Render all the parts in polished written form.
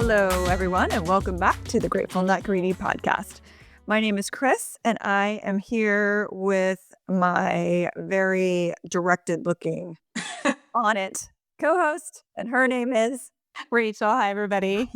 Hello, everyone, and welcome back to the Grateful Not Greedy podcast. My name is Kris, and I am here with my very directed-looking on it co-host, and her name is Rachel. Hi, everybody.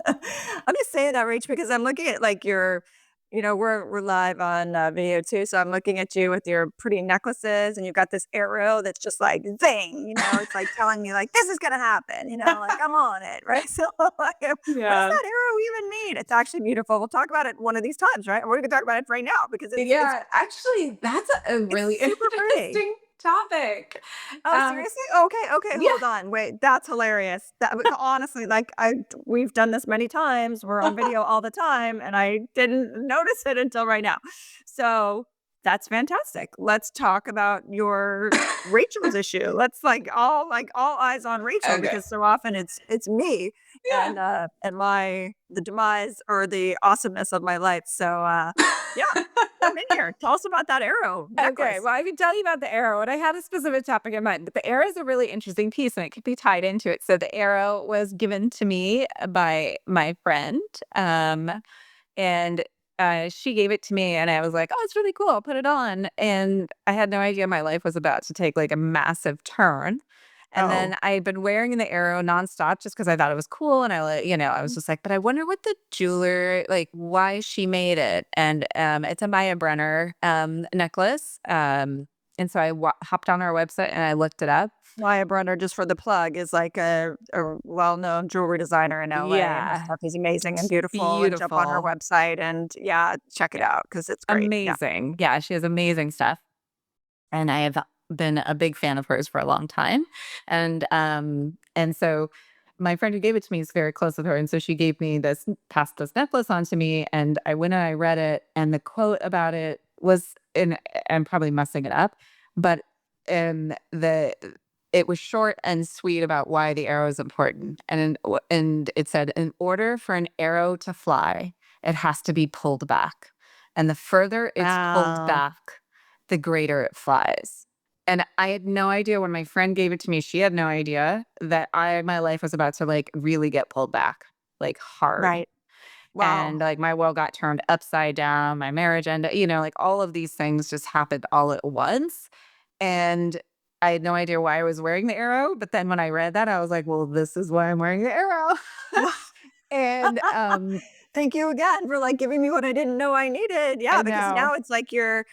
I'm just saying that, Rach, because I'm looking at like your, we're live on video too, so I'm looking at you with your pretty necklaces, and you've got this arrow that's just like zing, it's like telling me like this is gonna happen, like I'm on it, right? So like, what does Yeah. that arrow even mean? It's actually beautiful. We'll talk about it one of these times, right? We're gonna talk about it right now because it's Yeah, actually, that's a really super pretty. interesting topic. Oh, Um, seriously? Okay, yeah. hold on. Wait, that's hilarious. That honestly, like we've done this many times. We're on video all the time, and I didn't notice it until right now. So that's fantastic. Let's talk about your Rachel's issue. Let's all eyes on Rachel Okay. because so often it's me Yeah. and the demise or the awesomeness of my life. So yeah. Come in here. Tell us about that arrow necklace. Okay, well, I can tell you about the arrow, and I had a specific topic in mind, but the arrow is a really interesting piece, and it could be tied into it. So the arrow was given to me by my friend, and she gave it to me, and I was like, "Oh, it's really cool. I'll put it on." And I had no idea my life was about to take like a massive turn. And Oh. then I had been wearing the arrow nonstop just because I thought it was cool, and I was just like, "But I wonder what the jeweler why she made it." And it's a Maya Brenner necklace. And so I hopped on our website and I looked it up. Maya Brunner, just for the plug, is like a well-known jewelry designer in LA, and her Yeah, stuff is amazing and beautiful. And jump on her beautiful, website and yeah, check it out because it's great. Yeah. amazing. Yeah, she has amazing stuff. And I have been a big fan of hers for a long time. And so my friend who gave it to me is very close with her. And so she gave me passed this necklace on to me. And I went and I read it, and the quote about it was, and I'm probably messing it up, but the it was short and sweet about why the arrow is important. And it said, in order for an arrow to fly, it has to be pulled back. And the further it's pulled Wow. back, the greater it flies. And I had no idea when my friend gave it to me, she had no idea that my life was about to like really get pulled back, like hard. Right. And Wow. like my world got turned upside down, my marriage ended, like all of these things just happened all at once. And I had no idea why I was wearing the arrow. But then when I read that, I was like, well, this is why I'm wearing the arrow. And Thank you again for like giving me what I didn't know I needed. Yeah, I because know. now it's like your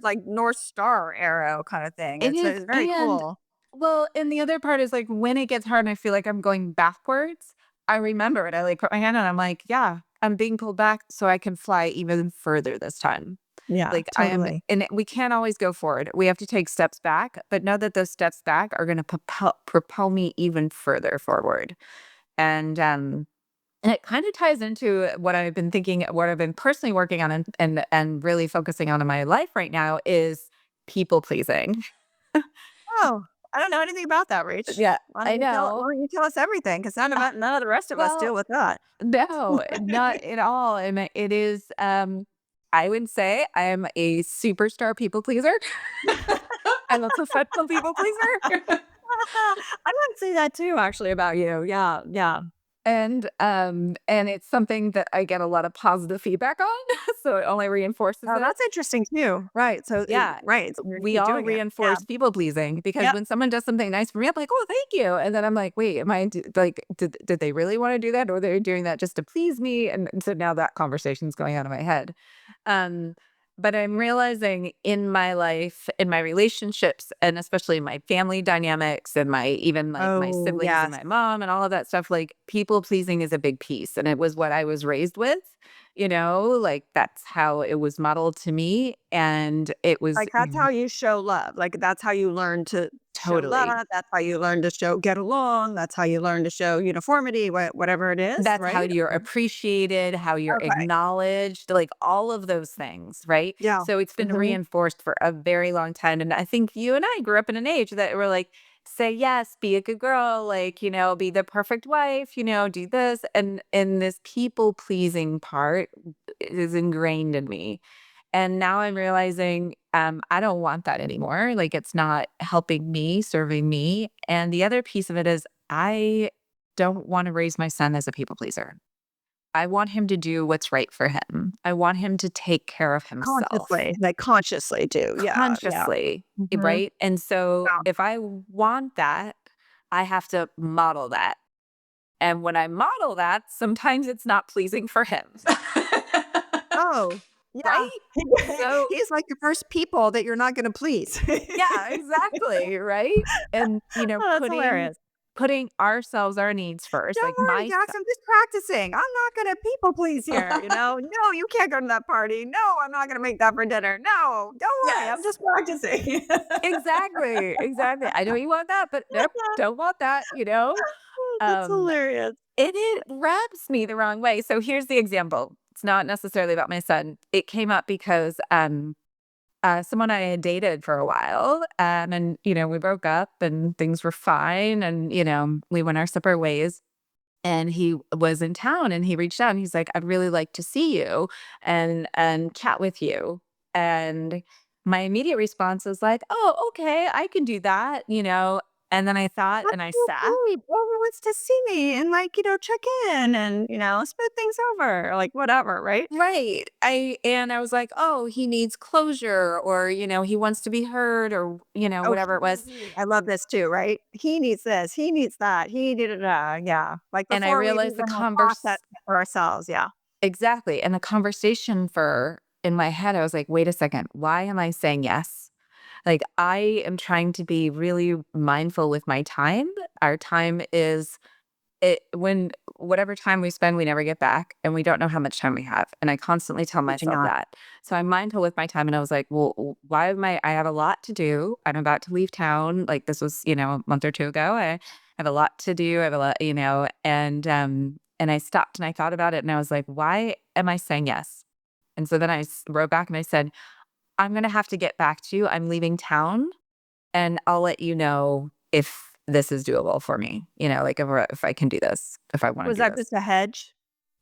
like North Star arrow kind of thing. It is. It's very And cool. well, and the other part is like when it gets hard and I feel like I'm going backwards, I remember it. I like put my hand on, I'm like, yeah, I'm being pulled back so I can fly even further this time. Yeah, Like I am, totally. and we can't always go forward. We have to take steps back, but know that those steps back are going to propel me even further forward. And it kind of ties into what I've been thinking, what I've been personally working on and really focusing on in my life right now is people pleasing. Oh, I don't know anything about that, Rach. Yeah, Why don't I you tell know. why don't you tell us everything? Because none of the rest of us deal Well, with that. no, not at all. And it is, I would say I'm a superstar people pleaser. I'm a professional people pleaser. I would say that too, actually, about you. Yeah, yeah. And it's something that I get a lot of positive feedback on, so it only reinforces Oh, it. that's interesting too. Right. So, Yeah, right. So you're gonna we keep all doing it. Yeah. reinforce people pleasing because Yep. when someone does something nice for me, I'm like, "Oh, thank you," and then I'm like, "Wait, am I did they really want to do that, or they're doing that just to please me?" And so now that conversation's going on in my head. Um, but I'm realizing in my life, in my relationships, and especially my family dynamics, and my even like my Oh, siblings and yes. my mom and all of that stuff, like people pleasing is a big piece, and it was what I was raised with. Like that's how it was modeled to me, and it was Like, that's how you show love. Like, that's how you learn to show totally. love. That's how you learn to show get along. That's how you learn to show uniformity, whatever it is, That's how right? you're appreciated, how you're Okay. acknowledged, like all of those things, right? Yeah. So it's been Mhm. reinforced for a very long time. And I think you and I grew up in an age that we're like, say yes, be a good girl, like, be the perfect wife, do this. And this people pleasing part is ingrained in me. And now I'm realizing I don't want that anymore. Like it's not helping me, serving me. And the other piece of it is I don't want to raise my son as a people pleaser. I want him to do what's right for him. I want him to take care of himself Consciously, like, consciously do. Yeah, yeah. consciously, Mhm. right? And so Yeah. if I want that, I have to model that. And when I model that, sometimes it's not pleasing for him, Oh, yeah. right? So, He's like the first people that you're not gonna please. yeah, exactly, right? And, Oh, that's putting hilarious. ourselves, our needs first, "Don't like worry, my Jax, I'm just practicing. I'm not gonna people please here, you know? No, you can't go to that party. No, I'm not gonna make that for dinner. No, don't worry, I'm yes. just practicing." Exactly, exactly. I know you want that, but nope, don't want that, you know? That's Um, hilarious. and it rubs me the wrong way. So here's the example. It's not necessarily about my son. It came up because someone I had dated for a while, and we broke up and things were fine, and we went our separate ways. And he was in town, and he reached out and he's like, "I'd really like to see you and chat with you." And my immediate response was like, "Oh, okay, I can do that." And then I thought That's and I so sat. sweet. Everyone wants to see me and, like, check in and, smooth things over, like, whatever, right? Right. I was like, "Oh, he needs closure," or he wants to be heard, or Oh, whatever it was. I love this too, right? He needs this, he needs that, he needed yeah. Like, And I before we've realized the even, like, processed it for ourselves, yeah. exactly. And the conversation for in my head, I was like, "Wait a second. Why am I saying yes?" Like, I am trying to be really mindful with my time. Our time is when whatever time we spend, we never get back, and we don't know how much time we have. And I constantly tell We do myself not. that. So I'm mindful with my time, and I was like, "Well, why am I have a lot to do. I'm about to leave town." Like, this was, a month or two ago. I have a lot to do. I have a lot, and I stopped and I thought about it, and I was like, "Why am I saying yes?" And so then wrote back and I said, "I'm gonna have to get back to you. I'm leaving town, and I'll let you know if this is doable for me, like if I can do this, if I want Was to do that this." just a hedge?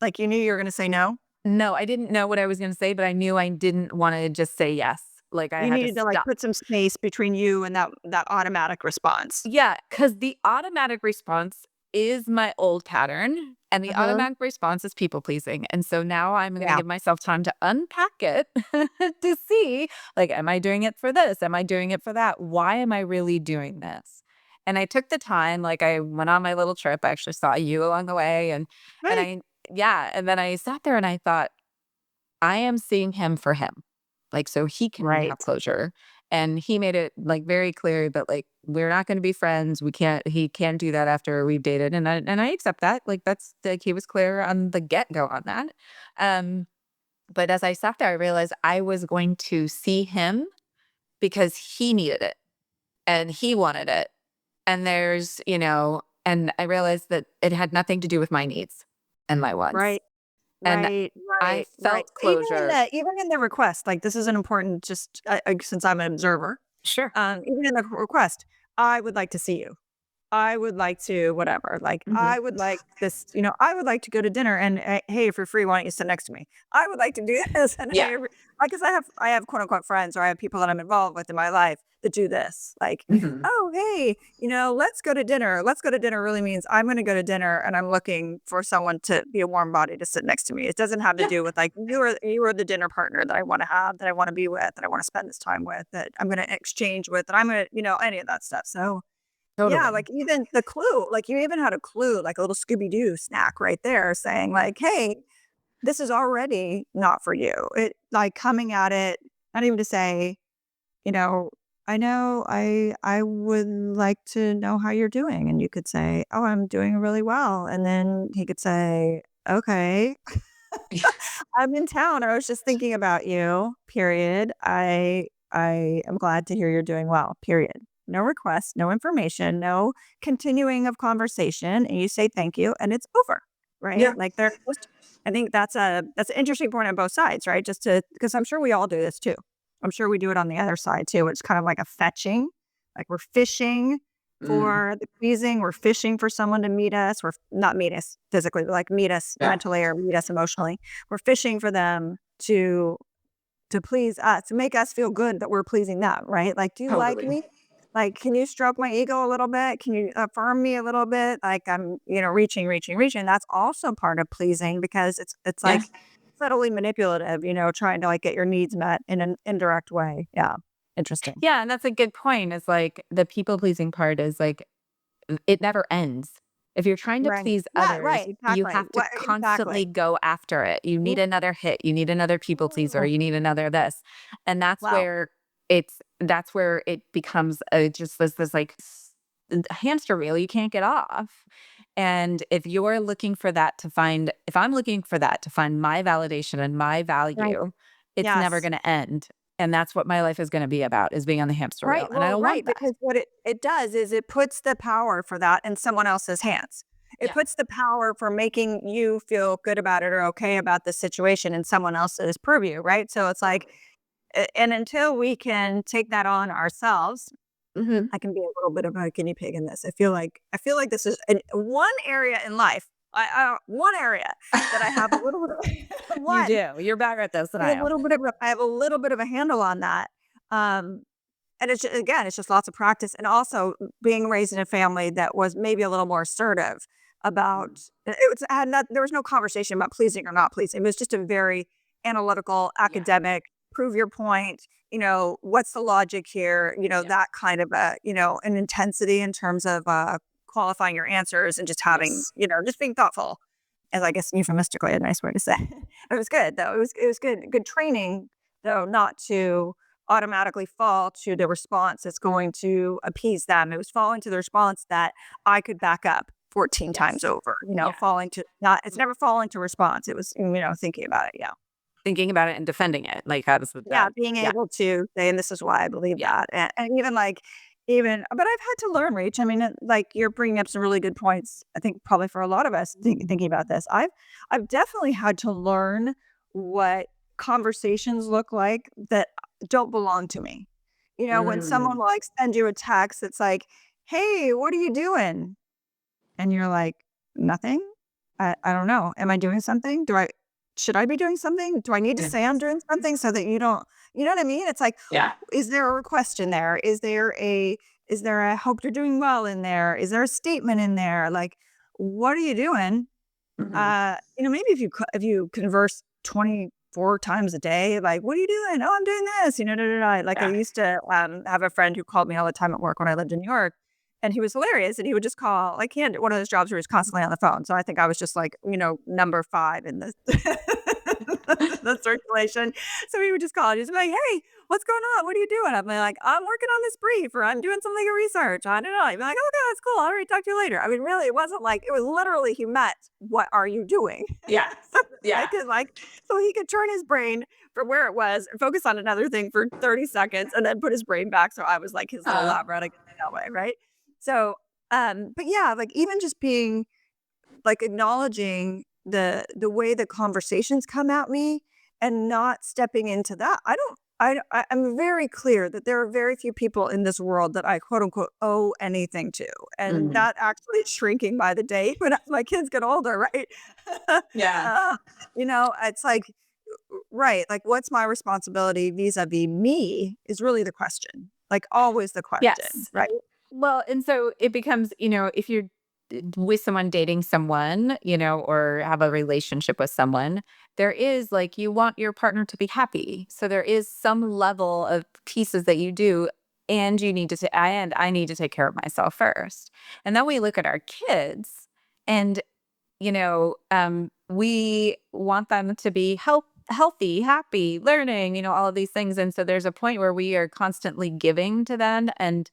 Like, you knew you were gonna say no? No, I didn't know what I was going to say, but I knew I didn't want to just say yes. Like, I You had to needed to, like, stop. put some space between you and that automatic response. Yeah, because the automatic response is my old pattern, and the Uh-huh. automatic response is people pleasing. And so now I'm going to Yeah. give myself time to unpack it to see, like, am I doing it for this? Am I doing it for that? Why am I really doing this? And I took the time, like, I went on my little trip. I actually saw you along the way, and Right. yeah, and then I sat there and I thought, I am seeing him for him, like, so he can have Right. closure. And he made it, like, very clear that, like, we're not gonna be friends. He can't do that after we've dated. And I accept that. Like, that's like, he was clear on the get-go on that. Um, but as I sat there, I realized I was going to see him because he needed it and he wanted it. And I realized that it had nothing to do with my needs and my wants. Right. And Right, I right, right. felt closure. Even in the request, like, this is an important just, since I'm an observer, Sure. even in the request, "I would like to see you." I would like to whatever, like, Mhm. I would like this, I would like to go to dinner and, "Hey, if you're free, why don't you sit next to me?" I would like to do this and, Yeah. "Hey, like, 'cause I have quote unquote friends or I have people that I'm involved with in my life that do this, like, Mhm. "Oh, hey, let's go to dinner." Let's go to dinner really means I'm gonna go to dinner and I'm looking for someone to be a warm body to sit next to me. It doesn't have to Yeah, do with, like, you are the dinner partner that I wanna have, that I wanna be with, that I wanna spend this time with, that I'm gonna exchange with, that I'm gonna any of that stuff, so yeah, totally. like, even the clue, like, you even had a clue, like, a little Scooby-Doo snack right there saying, like, "Hey, this is already not for you." It like, coming at it, not even to say, you know, "I know I would like to know how you're doing," and you could say, "Oh, I'm doing really well," and then he could say, "Okay, I'm in town, I was just thinking about you, period. I am glad to hear you're doing well, period." No request, no information, no continuing of conversation, and you say thank you, and it's over, right? Yeah, Like, there just I think that's an interesting point on both sides, right? Just to because I'm sure we all do this too. I'm sure we do it on the other side too. It's kind of like a fetching, like we're fishing mm, for the pleasing, we're fishing for someone to meet us, or not meet us physically, but, like, meet us yeah, mentally or meet us emotionally. We're fishing for them to please us, to make us feel good that we're pleasing them, right? Like, "Do you like totally. me?" Like, can you stroke my ego a little bit? Can you affirm me a little bit? Like I'm, reaching. That's also part of pleasing because it's Yeah. like subtly manipulative, trying to like get your needs met in an indirect way. Yeah. Interesting. Yeah, and that's a good point. Is like the people pleasing part is like it never ends. If you're trying to Right. please Yeah, right, others, you exactly. have to What constantly exactly. go after it. You need another hit, you need another people pleaser, Oh, you need another this. And wow. that's where it becomes just this like hamster wheel you can't get off. And if I'm looking for that to find my validation and my Right. value, it's never Yes. going to end. And that's what my life is going to be about, is being on the hamster Right, wheel. And I well, don't right, want that. because what it does is it puts the power for that in someone else's hands. It Yeah. puts the power for making you feel good about it or okay about the situation in someone else's purview, right? So it's like, Totally. and until we can take that on ourselves, Hmm. I can be a little bit of a guinea pig in this. I feel like this is one area in life. One area that I have a little bit of You one. do. You're better at this than I I have a am. little bit of a handle on that. Um, and it's just lots of practice, and also being raised in a family that was maybe a little more assertive about Mm. there was no conversation about pleasing or not pleasing. It was just a very analytical, Yeah. academic, prove your point, what's the logic here, Yeah. that kind of an intensity in terms of qualifying your answers and just having, Yes. just being thoughtful, as I guess euphemistically a nice way to say. It was good though. It was good training though, not to automatically fall to the response that's going to appease them. It was falling to the response that I could back up 14 times Yes. over, Yeah. falling to not it's never falling to response. It was, thinking about it. Yeah. Thinking about it and defending it. Like, how does Yeah. that? Being Yeah. able to say, and this is why I believe Yeah. that. And even like, but I've had to learn, Rach. I mean, like you're bringing up some really good points. I think probably for a lot of us thinking about this, I've definitely had to learn what conversations look like that don't belong to me. When someone Mm. will like send you a text, it's like, "Hey, what are you doing?" And you're like, "Nothing. I don't know. Am I doing something? Should I be doing something? Do I need to Yeah. say I'm doing something so that you don't?" You know what I mean? It's like, Yeah. is there a request in there? Is there a hope you're doing well in there? Is there a statement in there? Like, what are you doing? Mhm. Maybe if you converse 24 times a day, like, "What are you doing?" "Oh, I'm doing this," da, da, da. Like, I Yeah. used to, have a friend who called me all the time at work when I lived in New York, and he was hilarious, and he would just call like, he had one of those jobs where he was constantly on the phone, so I think I was just like, number 5 in the the circulation. So he would just call and he's like, "Hey, what's going on? What are you doing?" I'm like, "I'm working on this brief," or "I'm doing some legal research." I don't know. He'd be like, "Okay, that's cool. All right, talk to you later." I mean, really, it wasn't like it was literally he met, "What are you doing?" Yeah. So that I Yeah. could so he could turn his brain from where it was and focus on another thing for 30 seconds and then put his brain back. So I was like his little Uh, lab rat again that way, right? So, but yeah, like even just being like acknowledging the way the conversations come at me and not stepping into that. I don't I'm very clear that there are very few people in this world that I quote unquote owe anything to. And mhm. that actually is shrinking by the day when my kids get older, right? Yeah. uh, it's like right, like what's my responsibility vis-a-vis me is really the question. Like always the question, Yes. right? Well, and so it becomes, if you're with someone, dating someone, or have a relationship with someone, there is like you want your partner to be happy. So there is some level of pieces that you do, and you need to and I need to take care of myself first. And then we look at our kids, and we want them to be healthy, happy, learning, all of these things. And so there's a point where we are constantly giving to them and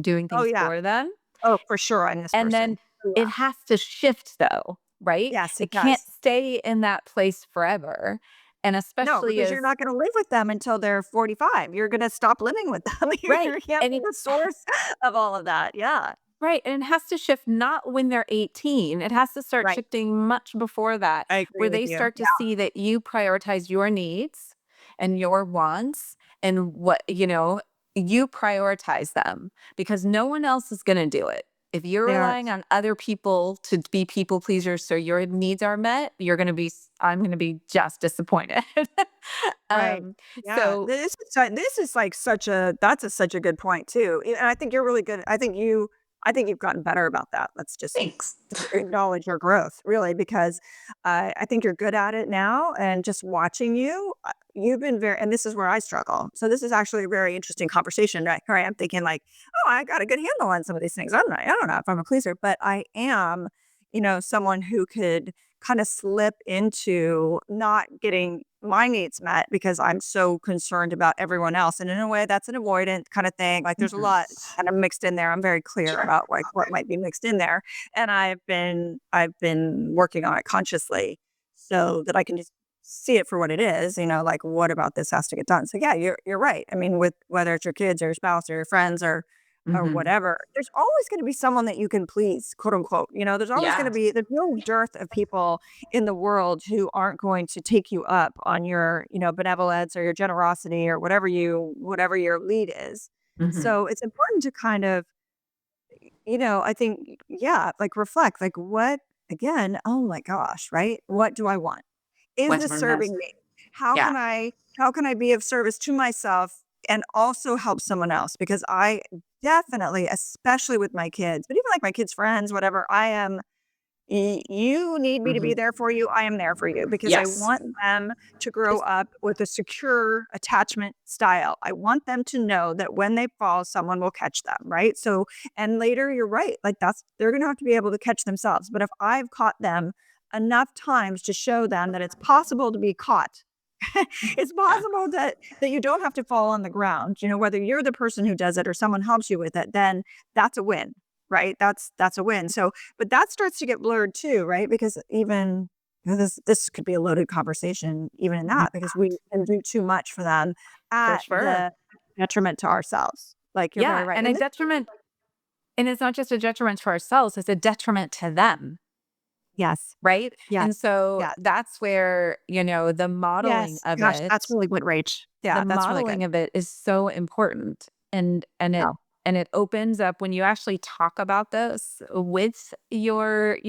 doing Oh things yeah. for them. Oh, for sure. I'm this And then person. Oh, it yeah. has to shift though, right? Yes, it It can't does. stay in that place forever. And No, especially because you're as not gonna live with them until they're 45. You're gonna stop living with them. right. You can't And be the source of all of that. Yeah. right, and it has to shift not when they're 18, it has to start Right. shifting much before that, I agree where with they you. start to Yeah. see that you prioritize your needs and your wants and you prioritize them because no one else is gonna do it. If you're They are. relying on other people to be people pleasers so your needs are met, I'm going to be just disappointed. Right. Yeah. So This is like such a good point too. And I think you're really good. I think you've gotten better about that. Let's just thanks. acknowledge your growth, really, because I think you're good at it now. And just watching you, you've been very, and this is where I struggle. So this is actually a very interesting conversation. Right? Here I am thinking like, oh, I got a good handle on some of these things. I don't know if I'm a pleaser, but I am, someone who could kind of slip into not getting my needs met because I'm so concerned about everyone else. And in a way, that's an avoidant kind of thing. Like there's a Mhm. lot kind of mixed in there. I'm very clear Sure. about like what might be mixed in there. And I've been working on it consciously so that I can just see it for what it is, like what about this has to get done. So yeah, you're right. I mean, with whether it's your kids or your spouse or your friends or Mhm. whatever, there's always going to be someone that you can please, quote unquote. Yeah. There's no dearth of people in the world who aren't going to take you up on your, benevolence or your generosity or whatever your lead is. Mhm. So it's important to kind of, I think, yeah, like reflect, like what, again, oh my gosh, right? What do I want? Is What's this my best? serving me? How Yeah. can I how can I be of service to myself and also help someone else? Because I definitely, especially with my kids, but even like my kids' friends, whatever, I am you need me to be Mhm. there for you. I am there for you because I Yes. want them to grow It's up with a secure attachment style. I want them to know that when they fall, someone will catch them, right? So, and later, you're right. Like they're going to have to be able to catch themselves. But if I've caught them enough times to show them that it's possible to be caught, it's yeah, possible that you don't have to fall on the ground. Whether you're the person who does it or someone helps you with it, then that's a win, right? That's a win. So but that starts to get blurred too, right? Because even this could be a loaded conversation even in Mhm. that because we can do too much for them For at sure. the detriment to ourselves. Like you're very Yeah, right. and And a this detriment and it's not just a detriment to ourselves, it's a detriment to them, yes. right? Yes. And so Yes. that's where, Yes. Gosh, that's really good, Rach. the Yeah, that's really good. modeling of it is so important. Yeah. And it opens up when you actually talk about this with your,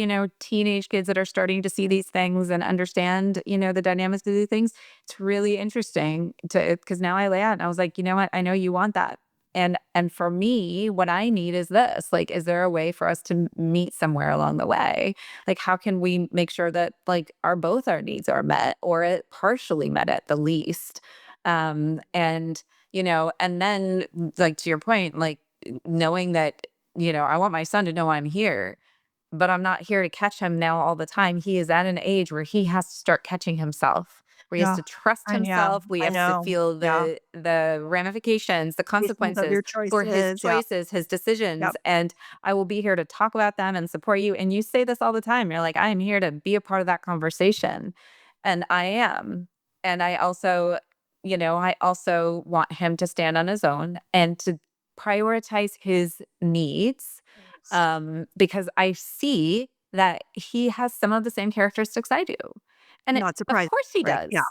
teenage kids that are starting to see these things and understand, the dynamics of these things. It's really interesting to because now I lay out and I was like, you know what? I know you want that. And for me, what I need is this. Like, is there a way for us to meet somewhere along the way? Like, how can we make sure that like both our needs are met or it partially met at the least? And and then like to your point, like knowing that, I want my son to know I'm here, but I'm not here to catch him now all the time. He is at an age where he has to start catching himself, where he has Yeah. to trust And yeah, himself. We I have to know. feel Yeah. the ramifications, the Pieces of consequences your for his choices. Yeah. choices, his decisions. Yep. And I will be here to talk about them and support you. And you say this all the time. You're like, I'm here to be a part of that conversation. And I am. And I also want him to stand on his own and to prioritize his needs, Yes. because I see that he has some of the same characteristics I do. And Not of surprised, course he right? Yeah. does,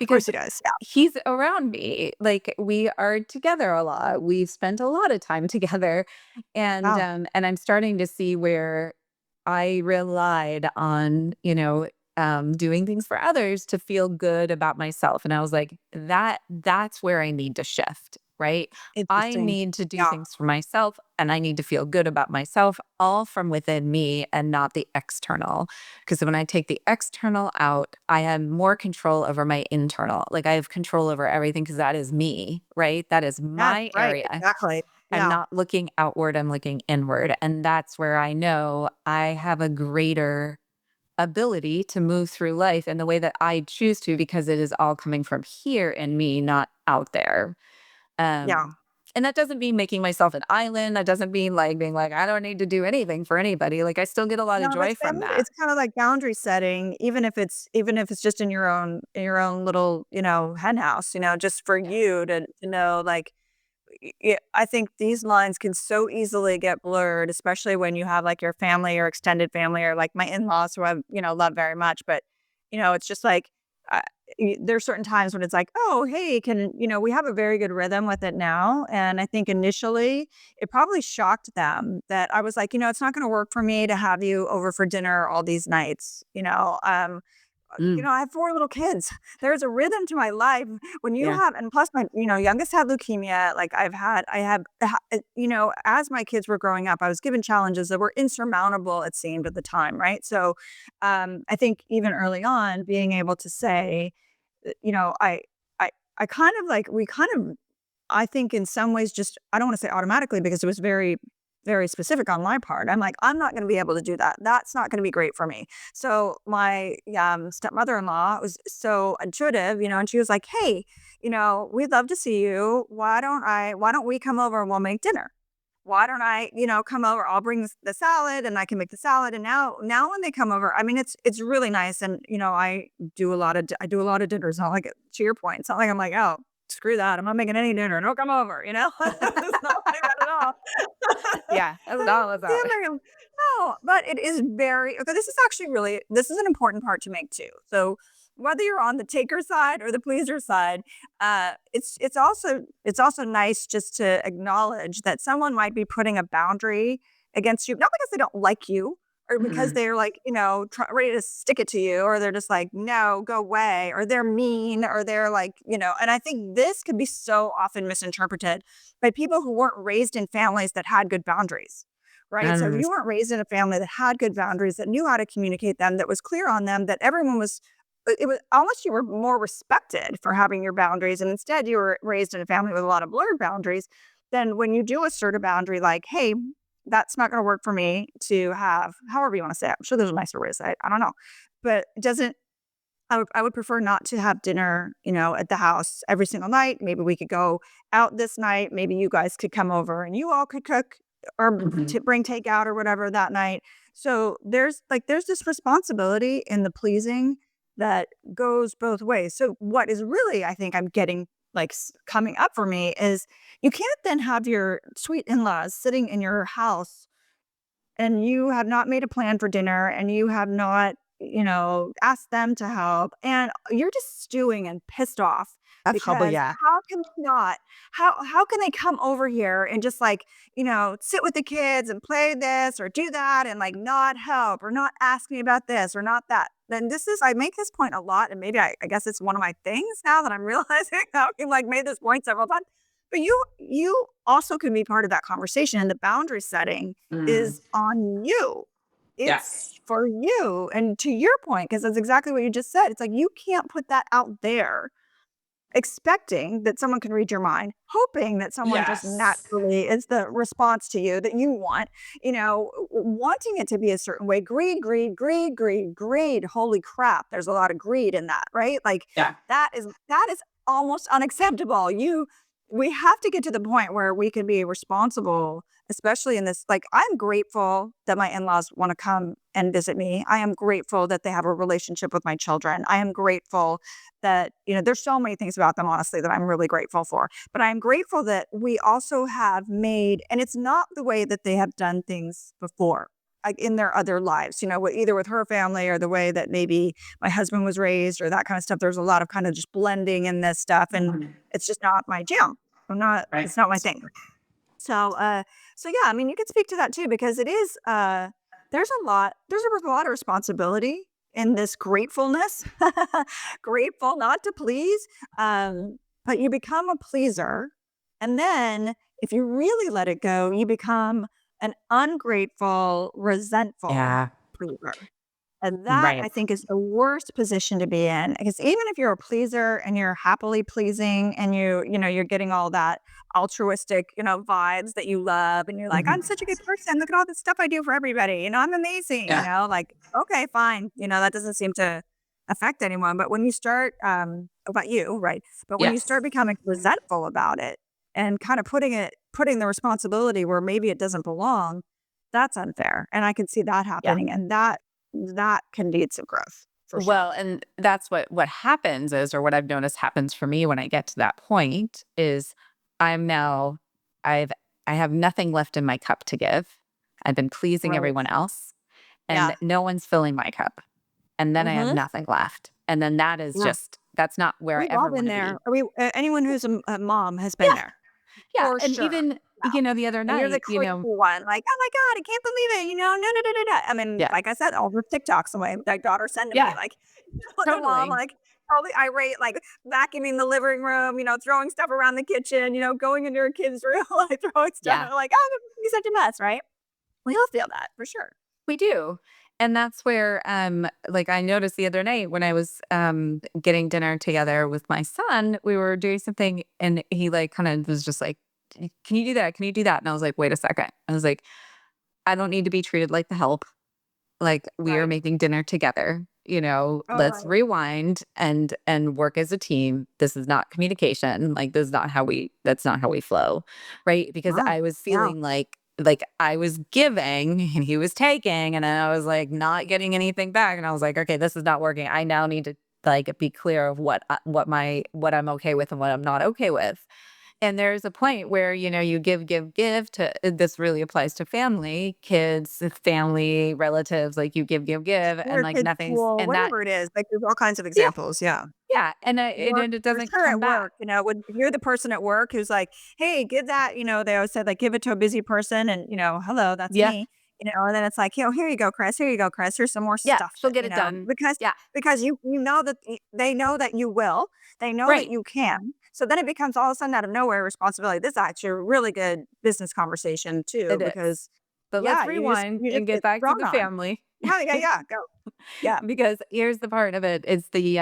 Of course because he does. Yeah. he's around me. Like we are together a lot. We've spent a lot of time together. Wow. And I'm starting to see where I relied on, doing things for others to feel good about myself. And I was like, that's where I need to shift, right? I Interesting. need to do Yeah. things for myself and I need to feel good about myself, all from within me and not the external. Because when I take the external out, I have more control over my internal. Like I have control over everything because that is me, right? That is Yes, my right, area. exactly. I'm Yeah. not looking outward, I'm looking inward. And that's where I know I have a greater ability to move through life in the way that I choose to because it is all coming from here in me, not out there. Yeah. And that doesn't mean making myself an island. That doesn't mean like being like, I don't need to do anything for anybody. Like I still get a lot of No, joy that's from boundary that. it's kinda like boundary setting, even if it's just in your own little, hen house, just for you to know, like, I think these lines can so easily get blurred, especially when you have, like, your family or extended family or, like, my in-laws who I, love very much, but, it's just like, there's certain times when it's like, oh, hey, we have a very good rhythm with it now. And I think initially it probably shocked them that I was like, it's not going to work for me to have you over for dinner all these nights. Mm. I have 4 little kids. There's a rhythm to my life when you Yeah. have, and plus my, youngest had leukemia. Like as my kids were growing up, I was given challenges that were insurmountable, it seemed at the time. Right. So, I think even early on being able to say, I, I kind of like, we kind of, I think in some ways just, I don't want to say automatically because it was very, very specific on my part. I'm like, I'm not going to be able to do that. That's not going to be great for me. So my stepmother-in-law was so intuitive, and she was like, hey, we'd love to see you. Why don't we come over and we'll make dinner? Why don't I, come over? I'll bring the salad and I can make the salad. And now when they come over, I mean, it's really nice. And, I do a lot of dinners. Not like, to your point, it's not like I'm like, oh, screw that. I'm not making any dinner. Don't come over, It's not like that at all. Yeah. That's all it's all. No, but it is very, okay, this is an important part to make too. So whether you're on the taker side or the pleaser side, it's also nice just to acknowledge that someone might be putting a boundary against you, not because they don't like you or because Mhm. they're like, ready to stick it to you, or they're just like, no, go away, or they're mean, or they're like, and I think this could be so often misinterpreted by people who weren't raised in families that had good boundaries. Right. So if you weren't raised in a family that had good boundaries, that knew how to communicate them, that was clear on them, that everyone was, it was almost, you were more respected for having your boundaries. And instead you were raised in a family with a lot of blurred boundaries. Then when you do assert a boundary like, hey, that's not going to work for me to have, however you want to say it. I'm sure there's a nicer way to say it. I don't know. But it doesn't, I would prefer not to have dinner, at the house every single night. Maybe we could go out this night. Maybe you guys could come over and you all could cook or Mhm. to bring takeout or whatever that night. So there's this responsibility in the pleasing that goes both ways. So what is really, I think I'm getting like coming up for me is you can't then have your sweet in-laws sitting in your house and you have not made a plan for dinner and you have not, asked them to help, and you're just stewing and pissed off That's probably, because yeah. how can they not how can they come over here and just like, sit with the kids and play this or do that and like not help or not ask me about this or not that. Then I make this point a lot, and maybe I guess it's one of my things now that I'm realizing how I like made this point several times. But you also can be part of that conversation, and the boundary setting Mm. is on you. It's Yes. for you. And to your point, because that's exactly what you just said, it's like you can't put that out there expecting that someone can read your mind, hoping that someone just Yes. naturally is the response to you that you want, wanting it to be a certain way. Greed, greed, greed, greed, greed. Holy crap, there's a lot of greed in that, right? Like Yeah. that is almost unacceptable. We have to get to the point where we can be responsible, especially in this. Like, I'm grateful that my in-laws want to come and visit me. I am grateful that they have a relationship with my children. I am grateful that, there's so many things about them, honestly, that I'm really grateful for. But I'm grateful that we also have made, and it's not the way that they have done things before, like in their other lives, either with her family or the way that maybe my husband was raised or that kind of stuff. There's a lot of kind of just blending in this stuff. And Mhm. it's just not my jam. Right. It's not my thing. So yeah, I mean, you could speak to that too, because it is, there's a lot of responsibility in this gratefulness, grateful not to please, but you become a pleaser. And then if you really let it go, you become an ungrateful, resentful Yeah. pleaser. And that, I Right. think, is the worst position to be in, because even if you're a pleaser and you're happily pleasing and you're getting all that altruistic, vibes that you love, and you're like, I'm Mhm. such a good person. Look at all the stuff I do for everybody. I'm amazing, Yeah. like, okay, fine. That doesn't seem to affect anyone. But when you start, about you, right? But when you start Yes. becoming resentful about it and kind of putting the responsibility where maybe it doesn't belong, that's unfair. And I can see that Yeah. happening. And that can lead to growth for sure. Well, and that's what happens is, or what I've noticed happens for me when I get to that point is I'm now I've I have nothing left in my cup to give. I've been pleasing Right. everyone else and Yeah. no one's filling my cup. And then I have Mhm. nothing left. And then that is Yeah. just that's not where I We've all ever been want to there. be. Anyone who's a mom has been Yeah. there Yeah. for And sure. even, Yeah. the other And you're the night, crazy one, like, "Oh my god, I can't believe it," no, no, no, no, no. I mean, yeah. like I said, all the TikToks my daughter send to me, Yeah. like, their mom, Totally. like, probably irate, like, vacuuming the living room, throwing stuff around the kitchen, going into her kid's room, like, throwing stuff, Yeah. like, "Oh, you're such a mess," right? We all feel that, for sure. We do. And that's where, like I noticed the other night when I was getting dinner together with my son, we were doing something and he like kind of was just like, Can you do that? Can you do that? And I was like, wait a second. I was like, I don't need to be treated like the help. Like we are Right. making dinner together. Oh, Let's right. rewind and work as a team. This is not communication. Like this is not how we that's not how we flow. Right. Because Wow. I was Yeah. feeling like I was giving and he was taking and I was like not getting anything back. And I was like, okay, this is not working. I now need to like be clear of what I'm okay with and what I'm not okay with. And there's a point where, you give, give, give to this really applies to family, kids, family, relatives, like you give, give, and Your like kid's nothing's, school, and that, whatever it is, like, there's all kinds of yeah, examples, yeah. yeah. Work And it for doesn't sure come at back. work, when if you're the person at work who's like, "Hey, give that," they always said, like, "Give it to a busy person," and, "Hello, that's Yeah. me," and then it's like, "Here you go, Chris. Here you go, Chris. Here's some more Yeah. stuff," She'll get it done. because Yeah. you know that they know that you will, they know that Right. you can, so then it becomes all of a sudden out of nowhere responsibility. This is actually a really good business conversation too It is. because, But let's yeah, rewind you just and get get back to sprung the on. family. Yeah, yeah, yeah, go. Yeah. Because here's the part of it, it's the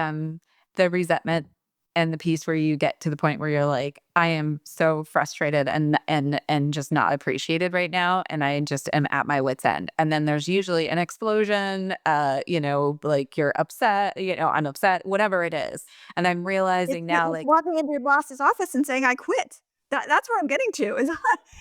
resentment and the piece where you get to the point where you're like, I am so frustrated and just not appreciated right now, and I just am at my wit's end. And then there's usually an explosion, like you're upset, I'm upset, whatever it is. And I'm realizing now, It's like, walking into your boss's office and saying, "I quit." That's where I'm getting to is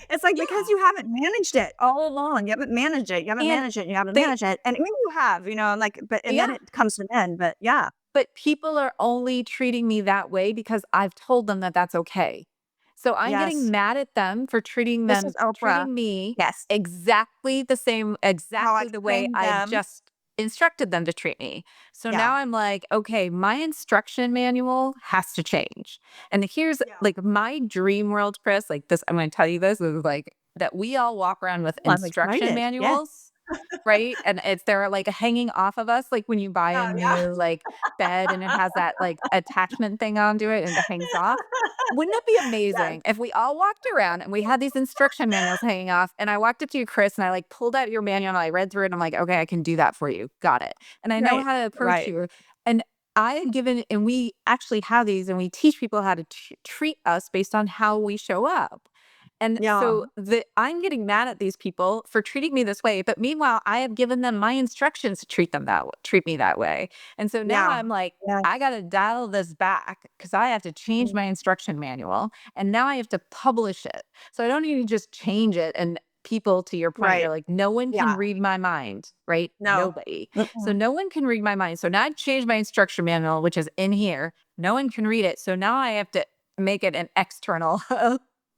it's like because yeah. you haven't managed it all along, you haven't managed it, And you haven't they managed it, and maybe you have, like, but and then yeah. it comes to an end, but yeah. But people are only treating me that way because I've told them that that's okay. So I'm getting Yes. mad at them for This is Oprah. treating me Yes. How exactly I've the way trained I've them. just instructed them to treat me. So Yeah. now I'm like, okay, my instruction manual has to change. And here's Yeah. like my dream world, Chris, like this, I'm going to tell you this is like that we all walk around with Oh, I'm instruction excited. Yeah. manuals. Right? And they're like hanging off of us, like when you buy Oh, a yeah. new like bed and it has that like attachment thing onto it and it hangs off. Wouldn't it be Yes. amazing if we all walked around and we had these instruction manuals hanging off and I walked up to you, Chris, and I like pulled out your manual and I read through it and I'm like, okay, I can do that for you. Got it. And I know Right. how to approach Right. you. And I had given, and we actually have these and we teach people how to treat us based on how we show up. And Yeah. so I'm getting mad at these people for treating me this way, but meanwhile, I have given them my instructions to treat me that way. And so now Yeah. I'm like, Yeah. I got to dial this back because I have to change Mm. my instruction manual and now I have to publish it. So I don't need to just change it. And people, to your point, you're Right. like, no one can Yeah. read my mind, right? No. Nobody. So Mm-mm. no one can read my mind. So now I've changed my instruction manual, which is in here. No one can read it. So now I have to make it an external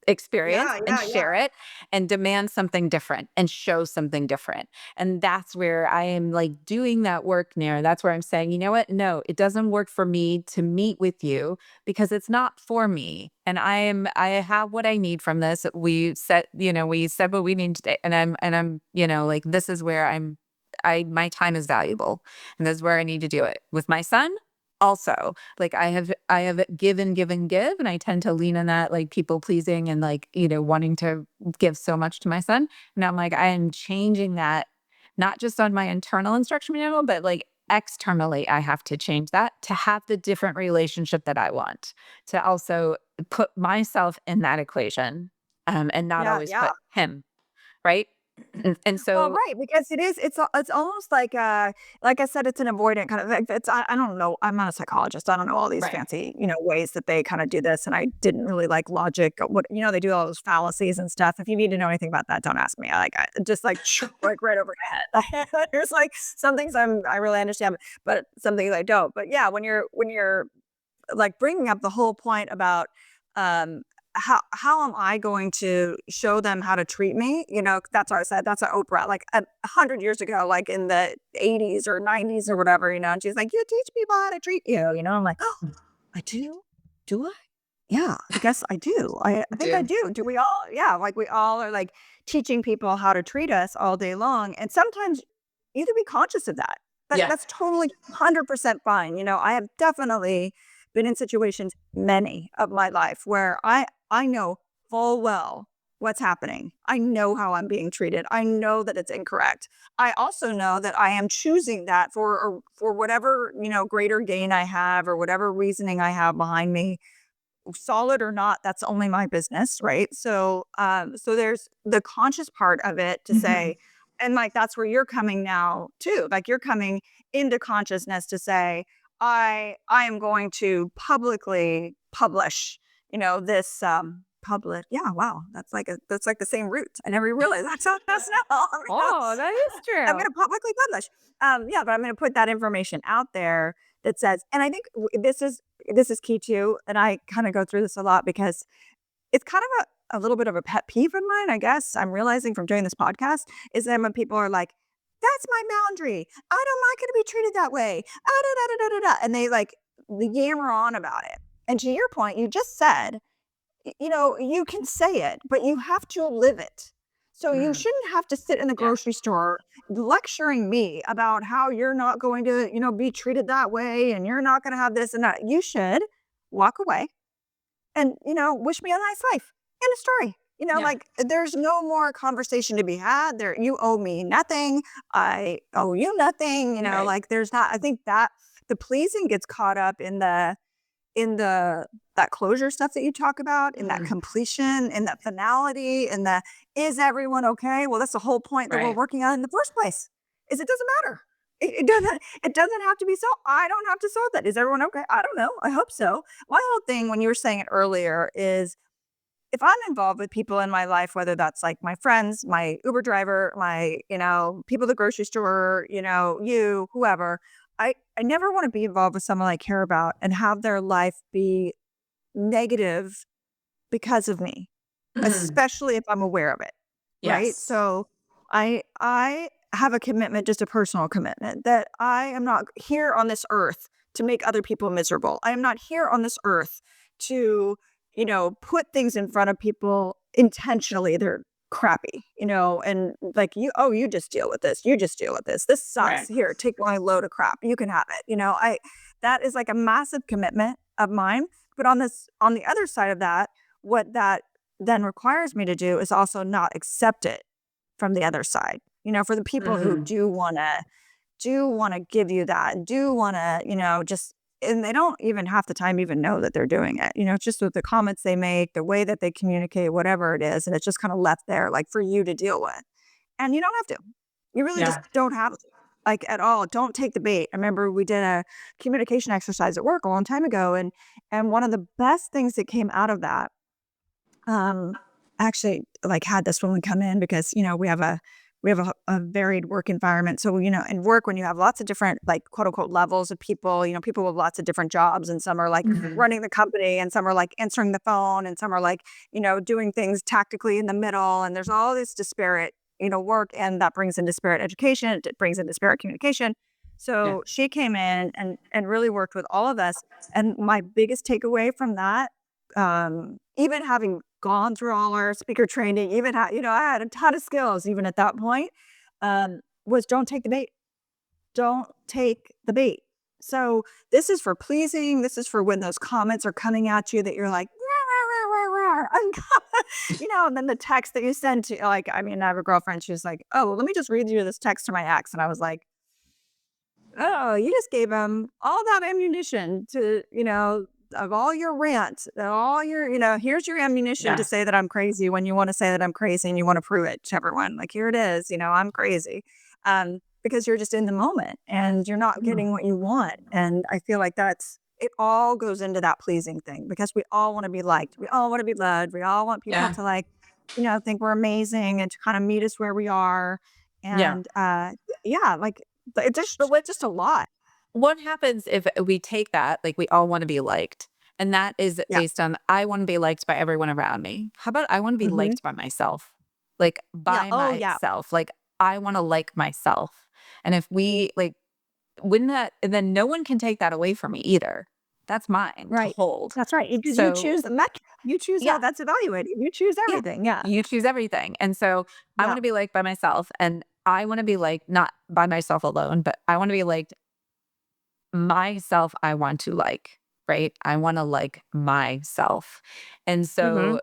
experience Yeah, and yeah, yeah. share it and demand something different and show something different. And that's where I am like doing that work now. That's where I'm saying, you know what? No, it doesn't work for me to meet with you because it's not for me. And I have what I need from this. We said what we need today. And I'm, like this is where my time is valuable. And this is where I need to do it. With my son, also like I have give, and I tend to lean on that like people pleasing and like wanting to give so much to my son, and I'm like I am changing that, not just on my internal instruction manual but like externally. I have to change that to have the different relationship that I want, to also put myself in that equation, and not Yeah, always yeah. put him, right. And Well, so right, because it's almost like I said, it's an avoidant kind of like I don't know. I'm not a psychologist. I don't know all these right. fancy, ways that they kind of do this. And I didn't really like logic. What they do all those fallacies and stuff. If you need to know anything about that, don't ask me. I just like like right over your head. There's like some things I really understand, but some things I don't. But yeah, when you're like bringing up the whole point about um how am I going to show them how to treat me? That's what I said. That's an Oprah, like 100 years ago, like in the 80s or 90s or whatever, and she's like, you teach people how to treat you, I'm like, oh, I do? Do I? Yeah, I guess I do. I think I Do. do. Do we all? Yeah, like we all are like teaching people how to treat us all day long. And sometimes you have to be conscious of that. But Yeah. that's totally 100% fine. I have definitely been in situations, many of my life, where I know full well what's happening. I know how I'm being treated. I know that it's incorrect. I also know that I am choosing that for whatever, greater gain I have or whatever reasoning I have behind me, solid or not, that's only my business, right? So there's the conscious part of it to Mhm. say, and like that's where you're coming now too. Like you're coming into consciousness to say, I am going to publicly publish, this public. Yeah, wow, that's like the same root. I never realized that's not. Oh, that is I'm going true. to publicly publish. Yeah, but I'm going to put that information out there that says, and I think this is key too. And I kind of go through this a lot because it's kind of a little bit of a pet peeve of mine, I guess. I'm realizing from doing this podcast is that when people are like, "That's my boundary. I don't like it to be treated that way." Ah, da, da, da, da, da, da," and they yammer on about it. And to your point, you just said you can say it, but you have to live it. So you Mm. shouldn't have to sit in the Yeah. grocery store lecturing me about how you're not going to, be treated that way and you're not going to have this and that. You should walk away and, wish me a nice life. End of story. Yeah. Like there's no more conversation to be had there. You owe me nothing. I owe you nothing. Right. Like there's not, I think that the pleasing gets caught up in the that closure stuff that you talk about, in that Mm. completion, in that finality, in the is everyone okay? Well, that's the whole point that we're Right. working on in the first place. Is it doesn't matter. It doesn't have to be so. I don't have to solve that. Is everyone okay? I don't know. I hope so. My whole thing when you were saying it earlier is if I'm involved with people in my life, whether that's like my friends, my Uber driver, my, people at the grocery store, you, whoever, I never want to be involved with someone I care about and have their life be negative because of me, Mhm. especially if I'm aware of it. Right. Yes. So I have a commitment, just a personal commitment that I am not here on this earth to make other people miserable. I am not here on this earth to, put things in front of people intentionally. They're crappy, and like you just deal with this. You just deal with this. This sucks. Right. Here, take my load of crap. You can have it. That is like a massive commitment of mine. But on the other side of that, what that then requires me to do is also not accept it from the other side. For the people who Mhm. do want to give you that and do want to, just and they don't even half the time even know that they're doing it. It's just with the comments they make, the way that they communicate, whatever it is, and it's just kind of left there like for you to deal with. And you don't have to. You really just Yeah. don't have to. Like at all. Don't take the bait. I remember we did a communication exercise at work a long time ago and one of the best things that came out of that um, actually, like, had this woman come in because, we have a varied work environment. So, in work, when you have lots of different, like, quote unquote, levels of people, people with lots of different jobs, and some are like Mhm. running the company, and some are like answering the phone, and some are like, doing things tactically in the middle. And there's all this disparate, work, and that brings in disparate education. It brings in disparate communication. Yeah. So she came in and really worked with all of us. And my biggest takeaway from that even having gone through all our speaker training, even I had a ton of skills even at that point, was don't take the bait. Don't take the bait. So this is for pleasing. This is for when those comments are coming at you that you're like, "Rah, rah, rah, rah, rah," and then the text that you send to, like, I mean, I have a girlfriend. She was like, "Oh, well, let me just read you this text to my ex," and I was like, "Oh, you just gave him all that ammunition to, of all your rant, all your, here's your ammunition to Yeah. say that I'm crazy when you want to say that I'm crazy and you want to prove it to everyone. Like, here it is, I'm crazy." Because you're just in the moment and you're not Mm. getting what you want. And I feel like it all goes into that pleasing thing because we all want to be liked. We all want to be loved. We all want people Yeah. to like, think we're amazing and to kind of meet us where we are. Yeah. And yeah, like it's just a lot. What happens if we take that, like we all want to be liked, And that is Yeah. based on, I want to be liked by everyone around me. How about I want to be Mhm. liked by myself? Like Yeah. by Oh, yeah. myself. Like I want to like myself. And if we like, wouldn't that, and then no one can take that away from me either. That's mine to Right. hold. That's right. Because you So choose the metric. You choose how yeah, that's evaluated. You choose yeah, everything. Yeah. you choose everything. And so I Yeah. want to be liked by myself, and I want to be liked not by myself alone, but I want to be liked myself. I want to like, right? I want to like myself. And Mhm. so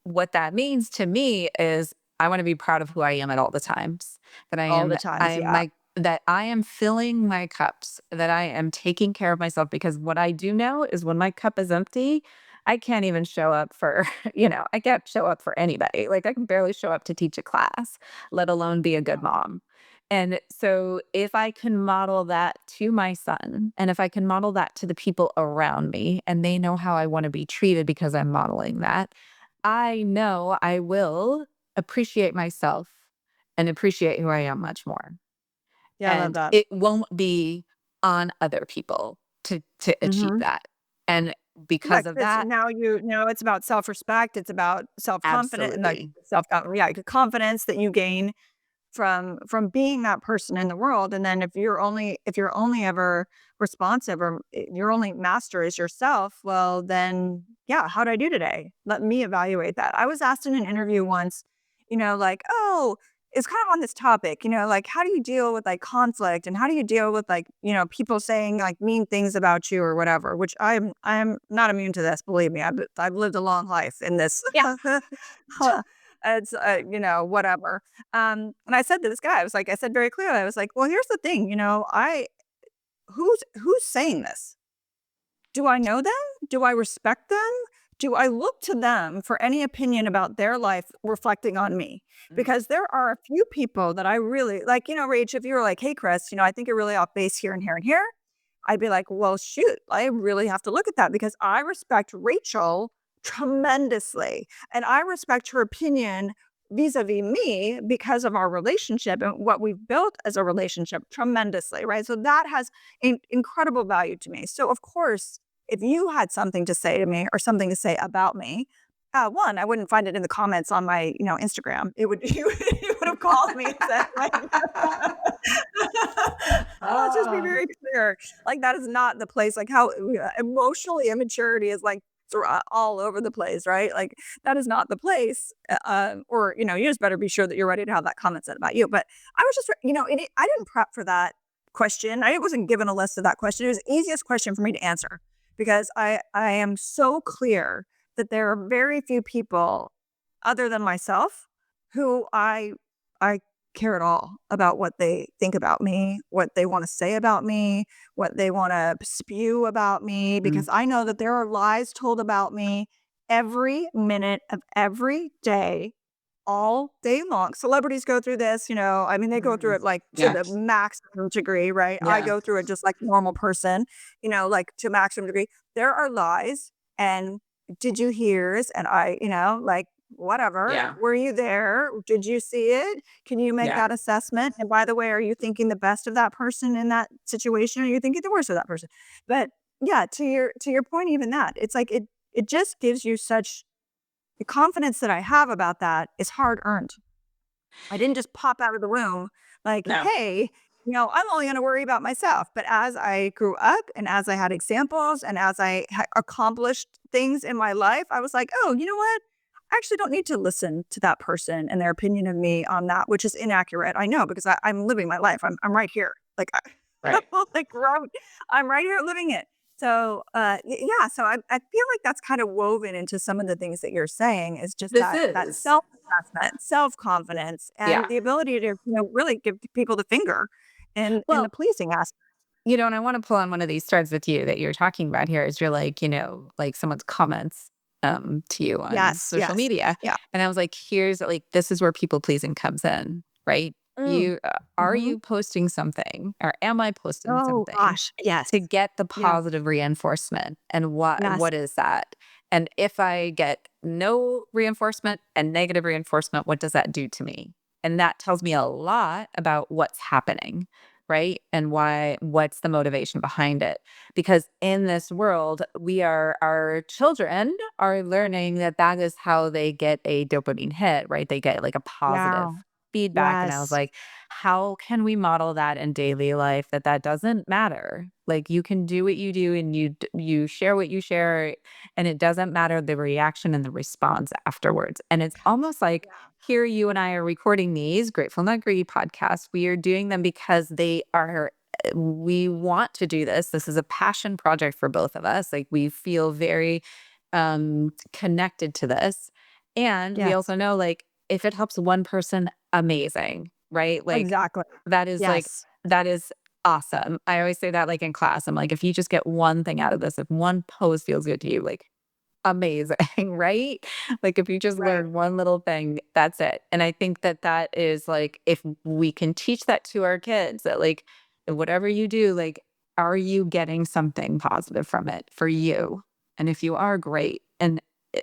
what that means to me is I want to be proud of who I am at all the times. That All the times. Yeah. that I am filling my cups, that I am taking care of myself, because what I do know is when my cup is empty, I can't even show up for, I can't show up for anybody. Like I can barely show up to teach a class, let alone be a good mom. And so if I can model that to my son, and if I can model that to the people around me, and they know how I want to be treated because I'm modeling that, I know I will appreciate myself and appreciate who I am much more. Yeah. I love And that. it won't be on other people to achieve Mhm. that. And Right, because of 'cause that, now it's about self-respect, it's about self-confidence, like, absolutely. confidence that you gain from being that person in the world. And then if you're only ever responsive, or your only master is yourself, well, then, yeah, how'd I do today? Let me evaluate that. I was asked in an interview once, like, oh, it's kind of on this topic, like, how do you deal with like conflict, and how do you deal with like, people saying like mean things about you or whatever, which I'm not immune to this, believe me. I've lived a long life in this. Yeah. It's whatever. And I said to this guy, I said very clearly, I was like, well, here's the thing, who's saying this? Do I know them? Do I respect them? Do I look to them for any opinion about their life reflecting on me? Mm, Because there are a few people that I really like, Rach, if you were like, hey, Kris, I think you're really off base here and here and here. I'd be like, well, shoot, I really have to look at that because I respect Rachel tremendously. And I respect her opinion vis-a-vis me because of our relationship and what we've built as a relationship tremendously, right? So that has incredible value to me. So of course, if you had something to say to me or something to say about me, one, I wouldn't find it in the comments on my, Instagram. It would you would have called me and said, like, let's just be Ah. very clear. Like that is not the place. Like how emotionally immaturity is like all over the place, right? Like that is not the place. Or you just better be sure that you're ready to have that comment said about you. But I was just, I didn't prep for that question. I wasn't given a list of that question. It was the easiest question for me to answer because I am so clear that there are very few people other than myself who I care at all about what they think about me, what they want to say about me, what they want to spew about me, Mm, because I know that there are lies told about me every minute of every day, all day long. Celebrities go through this, I mean, they go through mm. it like to Yeah. the maximum degree, right? I Yeah. go through it just like a normal person, like to maximum degree. There are lies. And did you hears? And like, whatever. Yeah. Were you there? Did you see it? Can you make Yeah. that assessment? And by the way, are you thinking the best of that person in that situation? Or are you thinking the worst of that person? But yeah, to your point, even that, it's like it just gives you such the confidence that I have about that is hard earned. I didn't just pop out of the room like, No. hey, I'm only going to worry about myself. But as I grew up and as I had examples and as I accomplished things in my life, I was like, oh, you know what? I actually don't need to listen to that person and their opinion of me on that, which is inaccurate. I know because I'm living my life. I'm right here. Like, Right. like I'm right here living it. So, yeah, so I feel like that's kind of woven into some of the things that you're saying is just This that is. self-assessment, self-confidence, and Yeah. the ability to, really give people the finger in the Well, pleasing aspect. and I want to pull on one of these threads with you that you're talking about here is you're like, like someone's comments to you on Yes, social yes. media. Yeah. And I was like, here's like this is where people pleasing comes in, right? Mm. You are Mhm. you posting something or am I posting Oh something gosh, yes. to get the Yeah. positive reinforcement? And Yes. what is that? And if I get no reinforcement and negative reinforcement, what does that do to me? And that tells me a lot about what's happening. right? And what's the motivation behind it? Because in this world, our children are learning that that is how they get a dopamine hit, right? They get like a Yeah. positive feedback. And I was Yes. like, how can we model that in daily life that that doesn't matter? Like you can do what you do and you share what you share and it doesn't matter the reaction and the response afterwards. And it's almost like Yeah. here you and I are recording these Grateful Not Greedy podcasts. We are doing them because we want to do this. This is a passion project for both of us. Like we feel very connected to this. And we Yes. also know like if it helps one person, amazing, right? Like Exactly. that is like Yes. that is awesome. I always say that like in class. I'm like, if you just get one thing out of this, if one pose feels good to you, like amazing, right? Like, if you just Right. learn one little thing, that's it. And I think that that is like, if we can teach that to our kids, that like, whatever you do, like, are you getting something positive from it for you? And if you are, great. And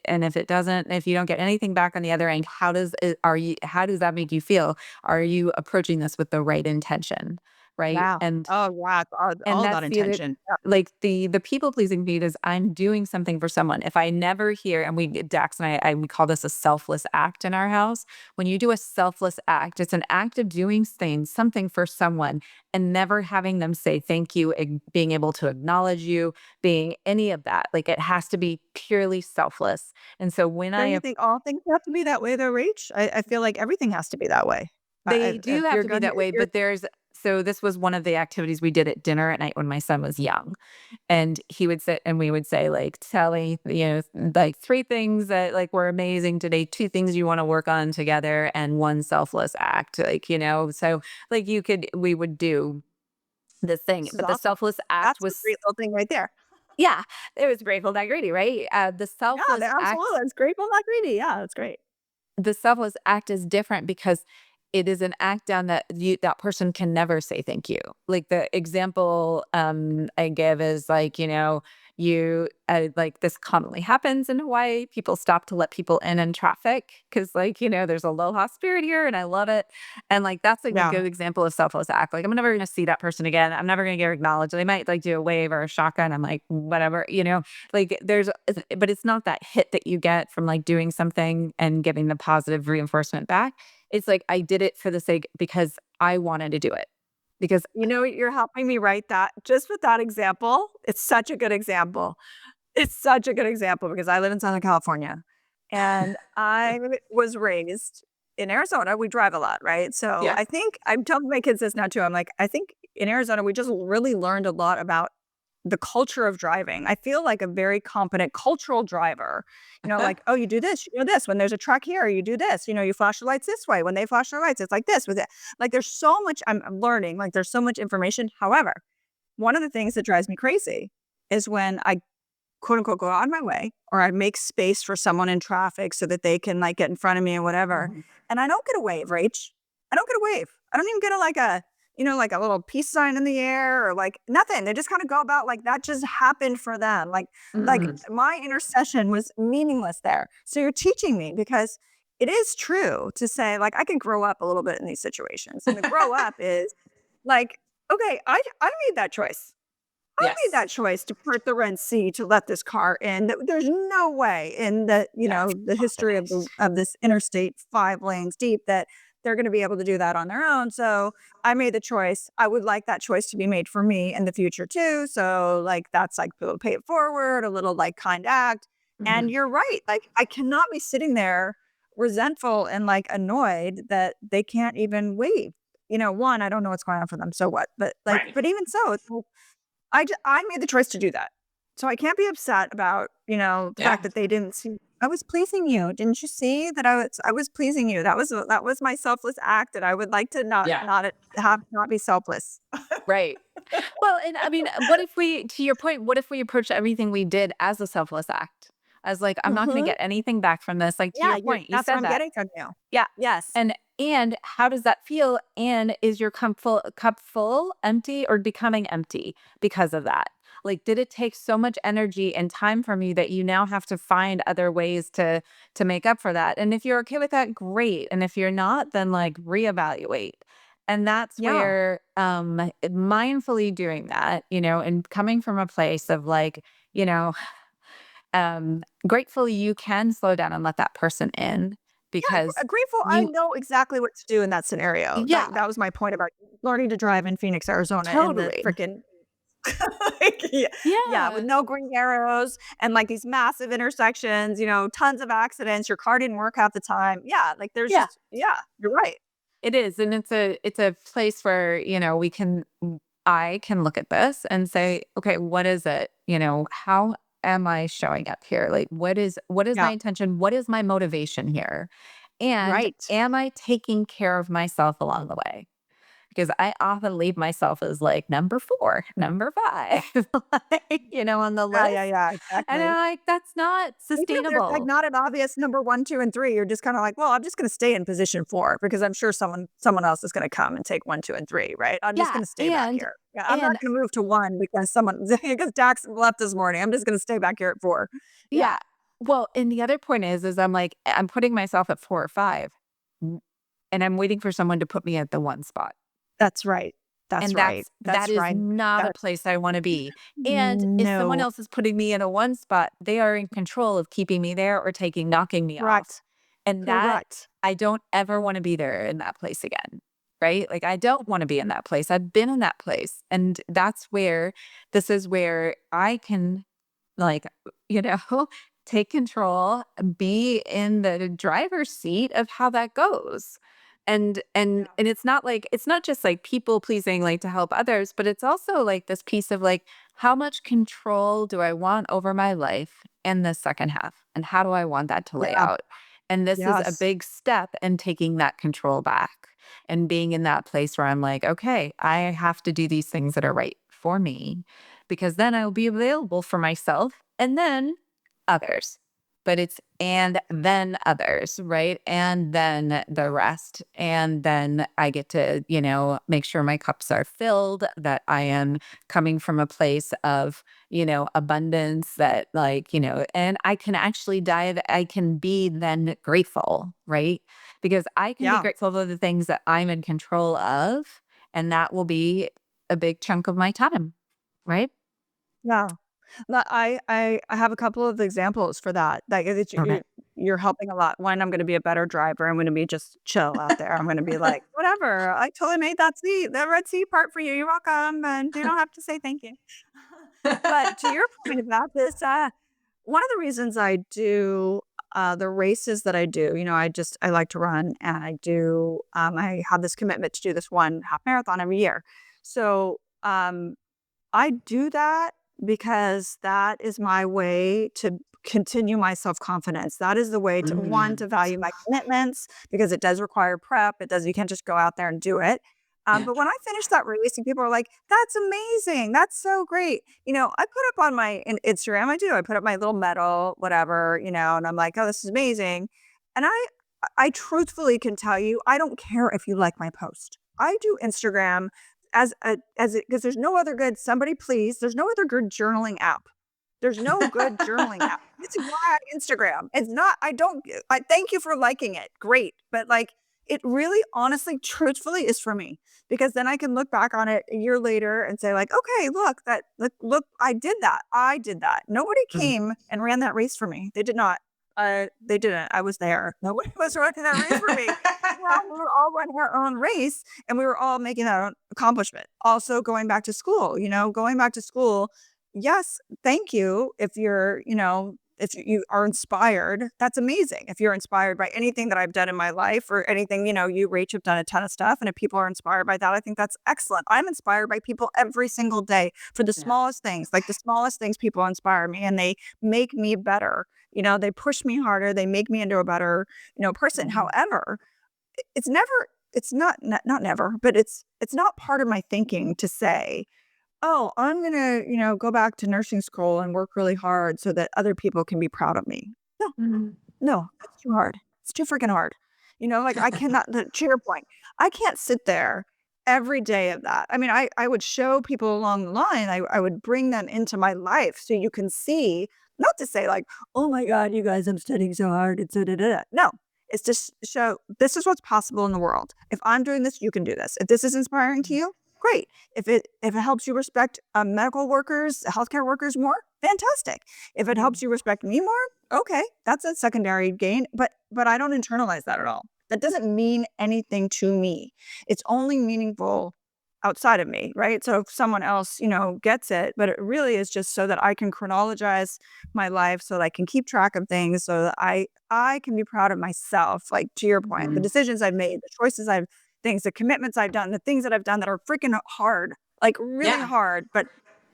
if it doesn't, if you don't get anything back on the other end, how does that make you feel? Are you approaching this with the right intention? Right. Wow. Oh, wow. It's And all about that's the intention. Yeah. like, the people pleasing beat is I'm doing something for someone. If I never hear and Dax and I we call this a selfless act in our house. When you do a selfless act, it's an act of doing something for someone and never having them say thank you, being able to acknowledge you, being any of that. Like, it has to be purely selfless. And so when Don't I you think all things have to be that way though, Rach? I feel like everything has to be that way. They do If have you're to be gonna that way, you're but this was one of the activities we did at dinner at night when my son was young. And he would sit and we would say, like, tell me, like 3 things that like were amazing today, 2 things you want to work on together, and 1 selfless act. So like we would do this thing. this is But the awesome. selfless act That's a was great little thing right there. yeah, it was grateful, not greedy, right? The Yeah, selfless absolutely. act That's grateful, not greedy. Yeah, that's great. the selfless act is different because it is an act down that person can never say thank you. Like the example I give is like, like this commonly happens in Hawaii. People stop to let people in traffic because like, there's a aloha spirit here and I love it. And like that's like a Yeah. good example of selfless act. Like I'm never gonna see that person again. I'm never gonna get acknowledged. They might like do a wave or a shotgun. I'm like, whatever. Like but it's not that hit that you get from like doing something and getting the positive reinforcement back. It's like I did it for the sake because I wanted to do it. Because You know, you're helping me write that just with that example. It's such a good example. It's such a good example because I live in Southern California and I was raised in Arizona. We drive a lot, right? So yeah. I think I'm telling my kids this now too. I'm like, I think in Arizona, we just really learned a lot about the culture of driving. I feel like a very competent cultural driver. Like, oh, you do this, you do this. When there's a truck here, you do this. You flash your lights this way. When they flash their lights, it's like this with it. Like, there's so much I'm learning. Like, there's so much information. However, one of the things that drives me crazy is when I quote unquote go out of my way or I make space for someone in traffic so that they can like get in front of me and whatever. Mhm. And I don't get a wave, Rach. I don't get a wave. I don't even get like a little peace sign in the air or like nothing. They just kind of go about like that just happened for them. Like Mhm. my intercession was meaningless there. So you're teaching me because it is true to say like I can grow up a little bit in these situations. And the grow up is like, okay, I made that choice. I made Yes. that choice to part the Red Sea to let this car in. There's no way in Yes. the history of this interstate 5 lanes deep that they're going to be able to do that on their own. So I made the choice. I would like that choice to be made for me in the future too. So like that's like we'll pay it forward, a little like kind act. And Mhm. you're right. Like I cannot be sitting there resentful and like annoyed that they can't even wave. One, I don't know what's going on for them. So what? But like, Right. but even so, I made the choice to do that. So I can't be upset about, the fact Yeah. that they didn't see I was pleasing you. Didn't you see that I was pleasing you? That was my selfless act and I would like to Yeah. not be selfless. Right. Well, and I mean, what if to your point, what if we approach everything we did as a selfless act? As like, I'm not going to Mhm. get anything back from this. Like to Yeah, your point, you that's what said I'm that. getting from you. Yeah. Yes. And how does that feel? And is your cup full, empty, or becoming empty because of that? Like, did it take so much energy and time from you that you now have to find other ways to make up for that? And if you're okay with that, great. And if you're not, then like reevaluate. And that's Yeah. where mindfully doing that, and coming from a place of like, you know, gratefully you can slow down and let that person in Yeah, because grateful. I you, know exactly what to do in that scenario. yeah, That was my point about learning to drive in Phoenix, Arizona in the totally. freaking like, yeah, yeah, with Yeah. no green arrows and like these massive intersections, tons of accidents. Your car didn't work half the time. Yeah, like there's Yeah. just yeah, you're right. It is, and it's a place where, I can look at this and say, "Okay, what is it?" How am I showing up here? Like, what is my Yeah, intention? What is my motivation here? And right. am I taking care of myself along the way? Because I often leave myself as like number 4, number 5, like, on the Yeah, yeah, list, yeah, and I'm exactly. like, "That's not Even if there's, like, sustainable." not an obvious number 1, 2, and 3, you're just kinda like, "Well, I'm just gonna stay in position 4 because I'm sure someone else is gonna come and take 1, 2, and 3, right? I'm just Yeah, gonna stay back and here. Yeah, I'm not and gonna move to 1 because someone because Dax left this morning. I'm just gonna stay back here at 4." Yeah, yeah. Well, and the other point is I'm like, I'm putting myself at 4 or 5, n and I'm waiting for someone to put me at the 1 spot, that's right. That's and right. that That's is right. not a That place I wanna be, and if someone no. else is putting me in a 1 spot, they are in control of keeping me there or knocking me off, Correct. and that Correct. I don't ever wanna be there in that place again, right? Like, I don't wanna be in that place. I've been in that place, and this is where I can like, you know, take control, be in the driver's seat of how that goes. And it's not just like people pleasing like to help others, but it's also like this piece of like how much control do I want over my life in the second half and how do I want that to lay Yeah. out? And this is a Yes. big step in taking that control back and being in that place where I'm like, okay, I have to do these things that are right for me because then I'll be available for myself and then others. But it's and then others, right? And then the rest. And then I get to, make sure my cups are filled, that I am coming from a place of, abundance that and I can actually I can be then grateful, right? Because I can be Yeah. grateful for the things that I'm in control of. And that will be a big chunk of my time, right? Yeah. I have a couple of examples for that. Like, it's Okay. you're helping a lot. One, I'm gonna be a better driver. I'm gonna be just chill out there. I'm gonna be like, "Whatever. I totally made that red sea part for you. You're welcome, and you don't have to say thank you." But to your point about this, one of the reasons I do, the races that I do, I like to run, and I have this commitment to do this one half marathon every year. So, I do that because that is my way to continue my self-confidence. That is the way to one, Mm. to value my commitments because it does require prep. You can't just go out there and do it. Yeah. But when I finish that race and people are like, "That's amazing. That's so great." I put up on my Instagram, I put up my little medal, whatever, and I'm like, "Oh, this is amazing." And I truthfully can tell you, I don't care if you like my post. I do Instagram as it because there's no other good somebody please, there's no other good journaling app. There's no good journaling app. This is why I Instagram. It's not I thank you for liking it, great, but, like, it really honestly, truthfully is for me, because then I can look back on it a year later and say, like, "Okay, look, I did that. I did that." Nobody Mm. came and ran that race for me. They did not. They didn't. I was there. Nobody was running that race for me. Well, we were all running our own race, and we were all making our own accomplishment. Also going back to school, going back to school, yes, thank you if you are inspired, that's amazing. If you're inspired by anything that I've done in my life or anything, you, Rach, have done a ton of stuff, and if people are inspired by that, I think that's excellent. I'm inspired by people every single day for the Yeah. smallest things. Like, the smallest things, people inspire me, and they make me better. They push me harder, they make me into a better, person. Mhm. However, it's never it's not never, but it's not part of my thinking to say, "Oh, I'm gonna, go back to nursing school and work really hard so that other people can be proud of me." No, Mhm. no, that's too hard. It's too freaking hard. Like, I cannot to your point, I can't sit there every day of that. I mean, I would show people along the line, I would bring them into my life so you can see, not to say like, "Oh my god, you guys, I'm studying so hard, it's so da da da." No, is to show this is what's possible in the world. If I'm doing this, you can do this. If this is inspiring to you, great. If it helps you respect medical workers, healthcare workers more, fantastic. If it helps you respect me more, okay, that's a secondary gain. But I don't internalize that at all. That doesn't mean anything to me. It's only meaningful outside of me, right? So if someone else, gets it, but it really is just so that I can chronologize my life, so that I can keep track of things, so that I can be proud of myself. Like to your point, the decisions I've made, the choices things, the commitments I've done, the things that I've done that are freaking hard, like really Yeah. hard, but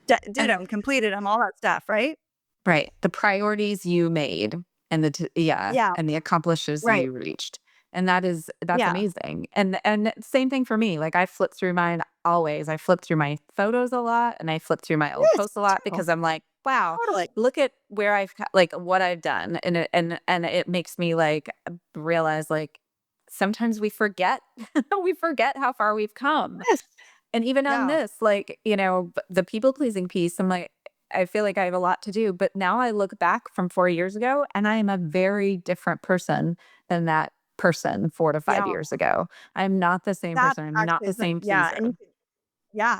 did And them, completed them, all that stuff, right? right. The priorities you made and Yeah, and the accomplishes right. you reached. And that's Yeah. amazing. And same thing for me. Like I flip through mine always. I flip through my photos a lot and I flip through my old Yes, posts a me lot too. because I'm like, wow, Totally. look at where like what I've done. And it makes me like realize like sometimes we forget we forget how far we've come. Yes. And even on Yeah. this, like, the people pleasing piece, I'm like, I feel like I have a lot to do. But now I look back from 4 years ago and I am a very different person than that person 4 to 5 Yeah. years ago. I'm not the same That person. I'm not actually the is same yeah, and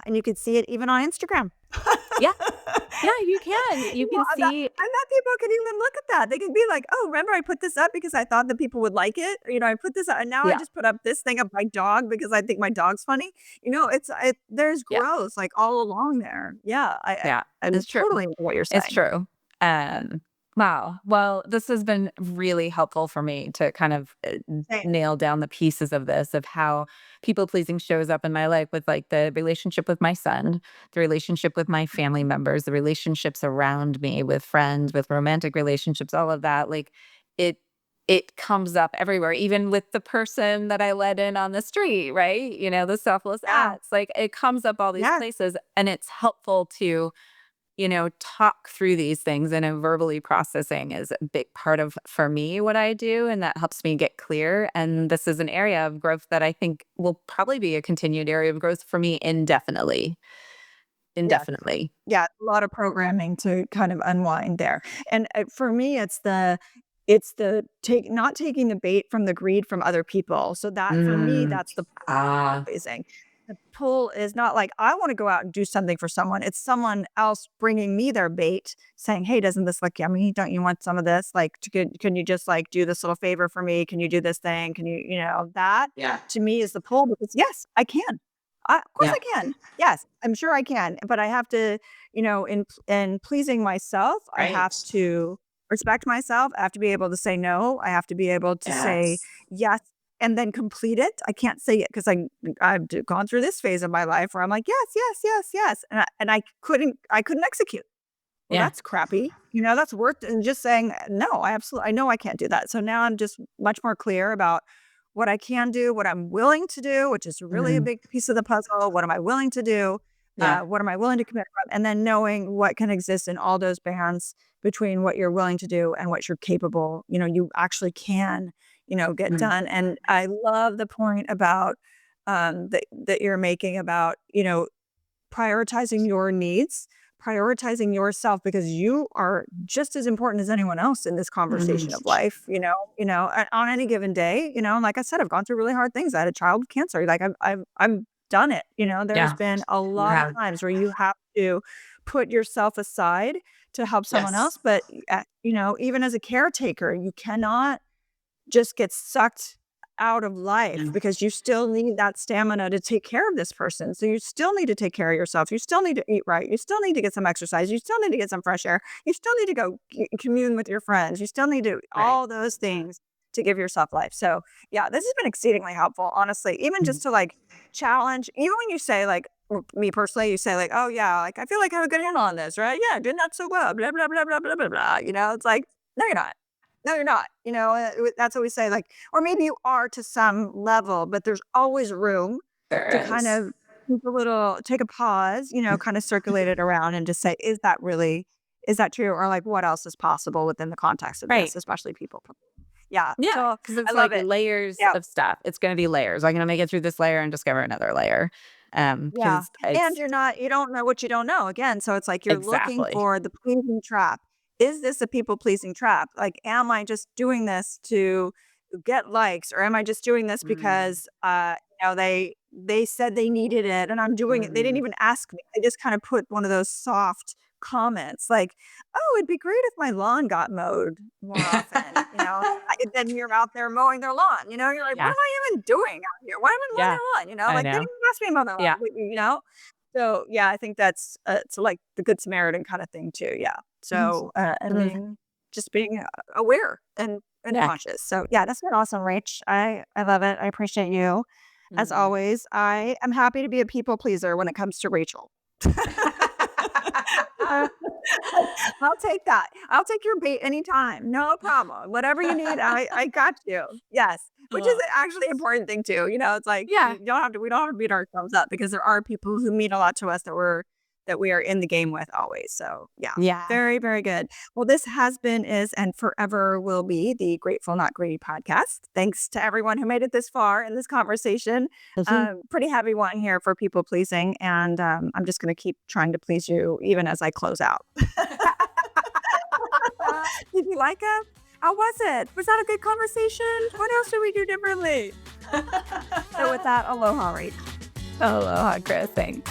Susan. you could see it even on Instagram. Yeah. Yeah, you can. You can see. I bet people could even look at that. They could be like, "Oh, remember I put this up because I thought that people would like it?" Or, I put this up and now I Yeah. just put up this thing of my dog because I think my dog's funny. There's Yeah. growth, like, all along there. Yeah, Yeah. I'm It's true. totally into what you're It's saying. true. Um, wow. Well, this has been really helpful for me to kind of Same. nail down the pieces of this, of how people pleasing shows up in my life with like the relationship with my son, the relationship with my family members, the relationships around me with friends, with romantic relationships, all of that. Like it, it comes up everywhere, even with the person that I let in on the street, right? The selfless Yeah. acts, like it comes up all these Yes. places and it's helpful to talk through these things and verbally processing is a big part of, for me, what I do. And that helps me get clear. And this is an area of growth that I think will probably be a continued area of growth for me indefinitely. Yes. Indefinitely. Yeah, a lot of programming to kind of unwind there. And, for me, it's the take not taking the bait from the greed from other people. So that for me, Mm. that's the Ah, amazing. The pull is not like, I wanna go out and do something for someone. It's someone else bringing me their bait saying, "Hey, doesn't this look yummy? Don't you want some of this? Like, can you just, like, do this little favor for me? Can you do this thing? Can you" that yeah. to me is the pull because, yes, I can. Of course Yeah. I can. Yes, I'm sure I can, but I have to, in pleasing myself, I have Right. to respect myself. I have to be able to say no. I have to be able to say Yes. yes and then complete it. I can't say it because I've gone through this phase of my life where I'm like, "Yes, yes, yes, yes," and I couldn't execute. Well, Yeah. that's crappy. That's worse than just saying, "No, I know I can't do that." So now I'm just much more clear about what I can do, what I'm willing to do, which is really a Mhm. big piece of the puzzle. What am I willing to do? Yeah. What am I willing to commit from? And then knowing what can exist in all those bands between what you're willing to do and what you're capable, you actually can, get Mm. done. And I love the point about that you're making about, prioritizing your needs, prioritizing yourself because you are just as important as anyone else in this Mm. conversation of life, on any given day, and like I said, I've gone through really hard things. I had a child with cancer. Like I've done it. There's Yeah. been a lot of Yeah. times where you have to put yourself aside to help someone else. Yes. But even as a caretaker, you cannot just get sucked out of life Mm. because you still need that stamina to take care of this person. So you still need to take care of yourself. You still need to eat right. You still need to get some exercise. You still need to get some fresh air. You still need to go commune with your friends. You still need to Right. all those things to give yourself life. So yeah, this has been exceedingly helpful, honestly. Even Mm. just to like challenge, even when you say like, or me personally, you say like, oh yeah, like I feel like I have a good handle on this, right? Yeah, doing that so well, blah blah blah blah blah blah blah. It's like, no, you're not. No, you're not. That's what we say, like, or maybe you are to some level, but there's always room to There kind is. of take a pause, kind of circulate it around and just say, is that true? Or like, what else is possible within the context of Right. this, especially people. Yeah. Yeah, So because I it's love like it. layers Yeah. of stuff. It's gonna be layers. I'm gonna make it through this layer and discover another layer. Yeah, Because and it's you don't know what you don't know, again, so it's like you're looking exactly. for the pleasing trap. Is this a people pleasing trap? Like, am I just doing this to get likes, or am I just doing this Mm, because they said they needed it and I'm doing it. They didn't mhm. even ask me. They just kind of put one of those soft comments like, "Oh, it'd be great if my lawn got mowed more often." Then you're out there mowing their lawn, you're like, "What Yeah. am I even doing out here? Why am I mowing Yeah. their lawn?" I Like, they didn't know. even ask me about their lawn, Yeah. So, yeah, I think that's, it's like the Good Samaritan kinda thing too, yeah. Mhm. So, and Mhm. being aware and Yeah. conscious. So, yeah, that's been awesome, Rach. I love it. I appreciate you. As Mhm. always, I am happy to be a people pleaser when it comes to Rachel. I'll take that. I'll take your bait anytime. No problem. Whatever you need, I got you. Yes. Which is Oh, actually an important thing too. It's like yeah. we don't have to beat ourselves up because there are people who mean a lot to us that we are in the game with always. So yeah. Yeah. Very, very good. Well, this has been, is, and forever will be the Grateful Not Greedy podcast. Thanks to everyone who made it this far in this conversation. Mhm. Pretty heavy one here for people pleasing. And I'm just going to keep trying to please you even as I close out. Did you like it? How was it? Was that a good conversation? What else did we do differently? So with that, aloha, Rach. Aloha, Chris. Thanks.